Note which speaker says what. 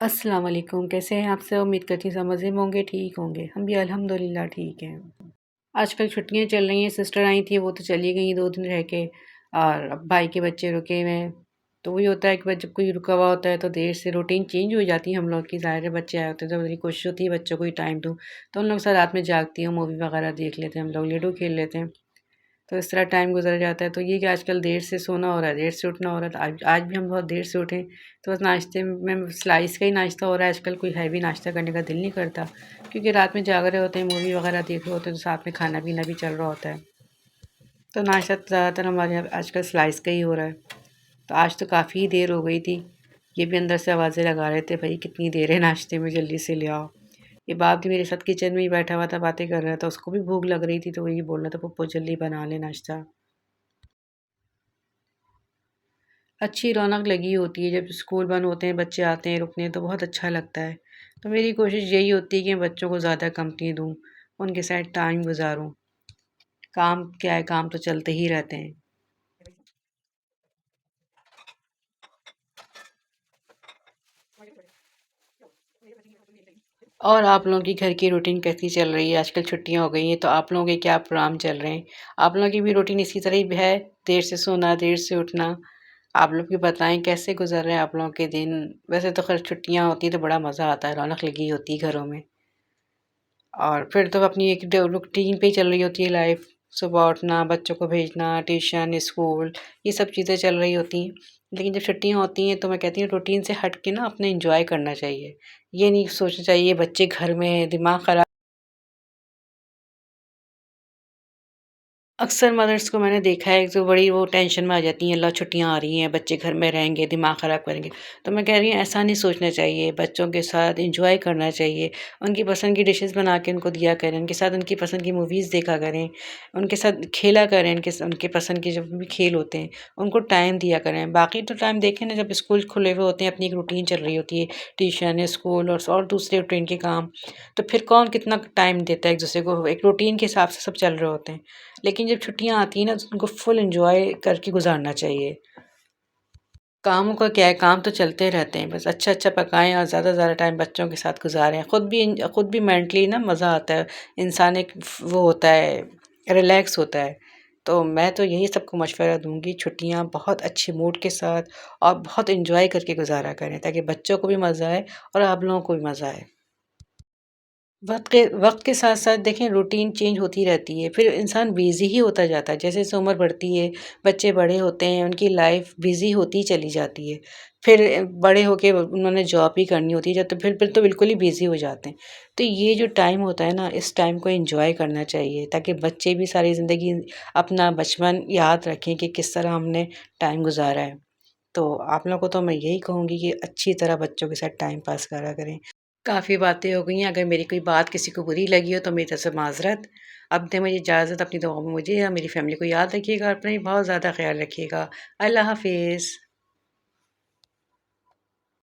Speaker 1: السلام علیکم، کیسے ہیں آپ؟ سے امید کرتی ہوں سب مزے میں ہوں گے، ٹھیک ہوں گے، ہم بھی الحمدللہ ٹھیک ہیں۔ آج کل چھٹیاں چل رہی ہیں، سسٹر آئی تھیں وہ تو چلی گئیں 2 دن رہ کے، اور اب بھائی کے بچے رکے ہوئے ہیں۔ تو وہی ہوتا ہے کہ جب کوئی رکا ہوا ہوتا ہے تو دیر سے روٹین چینج ہو جاتی ہے ہم لوگ کی، ظاہر ہے بچے آئے ہوتے ہیں تو میری کوشش ہوتی ہے بچوں کو ہی ٹائم دوں، تو ان لوگ کے ساتھ رات میں جاگتی ہوں، مووی وغیرہ دیکھ لیتے ہیں ہم لوگ، لوڈو کھیل لیتے ہیں، تو اس طرح ٹائم گزر جاتا ہے۔ تو یہ کہ آج کل دیر سے سونا ہو رہا ہے، دیر سے اٹھنا ہو رہا ہے، تو آج بھی ہم بہت دیر سے اٹھیں، تو بس ناشتے میں سلائس کا ہی ناشتہ ہو رہا ہے، آج کل کوئی ہیوی ناشتہ کرنے کا دل نہیں کرتا، کیونکہ رات میں جاگ رہے ہوتے ہیں، مووی وغیرہ دیکھ رہے ہوتے ہیں، تو ساتھ میں کھانا پینا بھی چل رہا ہوتا ہے، تو ناشتہ زیادہ تر ہمارے یہاں آج کل سلائس کا ہی ہو رہا ہے۔ تو آج تو کافی دیر ہو گئی تھی، یہ بھی اندر سے آوازیں لگا رہے تھے، بھائی کتنی دیر ہے ناشتے میں، جلدی سے لے آؤ۔ یہ باپ بھی میرے ساتھ کچن میں ہی بیٹھا ہوا تھا، باتیں کر رہا تھا، اس کو بھی بھوک لگ رہی تھی، تو وہی بول رہا تھا پپو جلدی بنا لے ناشتہ۔ اچھی رونق لگی ہوتی ہے، جب اسکول بند ہوتے ہیں، بچے آتے ہیں رکنے تو بہت اچھا لگتا ہے، تو میری کوشش یہی ہوتی ہے کہ بچوں کو زیادہ کمپنی دوں، ان کے ساتھ ٹائم گزاروں۔ کام کیا ہے، کام تو چلتے ہی رہتے ہیں۔ اور آپ لوگوں کی گھر کی روٹین کیسی چل رہی ہے؟ آج کل چھٹیاں ہو گئی ہیں تو آپ لوگوں کے کیا پروگرام چل رہے ہیں؟ آپ لوگوں کی بھی روٹین اسی طرح ہی ہے؟ دیر سے سونا، دیر سے اٹھنا؟ آپ لوگ بھی بتائیں کیسے گزر رہے ہیں آپ لوگوں کے دن؟ ویسے تو خیر چھٹیاں ہوتی ہیں تو بڑا مزہ آتا ہے، رونق لگی ہوتی ہے گھروں میں، اور پھر تو اپنی ایک روٹین پہ ہی چل رہی ہوتی ہے لائف، صبح اٹھنا، بچوں کو بھیجنا، ٹیوشن، اسکول، یہ سب چیزیں چل رہی ہوتی ہیں۔ لیکن جب چھٹیاں ہوتی ہیں تو میں کہتی ہوں روٹین سے ہٹ کے نا اپنے انجوائے کرنا چاہیے، یہ نہیں سوچنا چاہیے بچے گھر میں ہیں، دماغ خراب۔ اکثر مدرس کو میں نے دیکھا ہے جو بڑی وہ ٹینشن میں آ جاتی ہیں، اللہ چھٹیاں آ رہی ہیں، بچے گھر میں رہیں گے، دماغ خراب کریں گے، تو میں کہہ رہی ہوں ایسا نہیں سوچنا چاہیے، بچوں کے ساتھ انجوائے کرنا چاہیے، ان کی پسند کی ڈشز بنا کے ان کو دیا کریں، ان کے ساتھ ان کی پسند کی موویز دیکھا کریں، ان کے ساتھ کھیلا کریں، ان کے پسند کے جب بھی کھیل ہوتے ہیں ان کو ٹائم دیا کریں۔ باقی تو ٹائم دیکھیں نا، جب اسکول کھلے ہوئے ہوتے ہیں اپنی ایک روٹین چل رہی ہوتی ہے، ٹیوشن، اسکول اور دوسرے روٹین کے کام، تو پھر کون کتنا ٹائم دیتا ہے ایک دوسرے کو، ایک روٹین کے حساب سے سب چل رہے ہوتے ہیں۔ لیکن جب چھٹیاں آتی ہیں نا تو ان کو فل انجوائے کر کے گزارنا چاہیے۔ کاموں کا کیا ہے، کام تو چلتے رہتے ہیں، بس اچھا اچھا پکائیں اور زیادہ سے زیادہ ٹائم بچوں کے ساتھ گزاریں، خود بھی مینٹلی نا مزہ آتا ہے، انسان ایک وہ ہوتا ہے، ریلیکس ہوتا ہے۔ تو میں تو یہی سب کو مشورہ دوں گی، چھٹیاں بہت اچھے موڈ کے ساتھ اور بہت انجوائے کر کے گزارا کریں، تاکہ بچوں کو بھی مزہ آئے اور آپ لوگوں کو بھی مزہ آئے۔ وقت کے ساتھ ساتھ دیکھیں روٹین چینج ہوتی رہتی ہے، پھر انسان بیزی ہی ہوتا جاتا ہے، جیسے جیسے عمر بڑھتی ہے، بچے بڑے ہوتے ہیں، ان کی لائف بیزی ہوتی چلی جاتی ہے، پھر بڑے ہو کے انہوں نے جاب بھی کرنی ہوتی ہے، جب تو پھر تو بالکل ہی بیزی ہو جاتے ہیں۔ تو یہ جو ٹائم ہوتا ہے نا، اس ٹائم کو انجوائے کرنا چاہیے، تاکہ بچے بھی ساری زندگی اپنا بچپن یاد رکھیں کہ کس طرح ہم نے ٹائم گزارا ہے۔ تو آپ لوگوں کو تو میں یہی کہوں گی کہ اچھی طرح بچوں کے ساتھ ٹائم پاس کرا کریں۔ کافی باتیں ہو گئی ہیں، اگر میری کوئی بات کسی کو بری لگی ہو تو میری طرف سے معذرت۔ اب دیں مجھے اجازت، اپنی دعاؤں میں مجھے یا میری فیملی کو یاد رکھیے گا، اور اپنا بھی بہت زیادہ خیال رکھیے گا۔ اللہ حافظ۔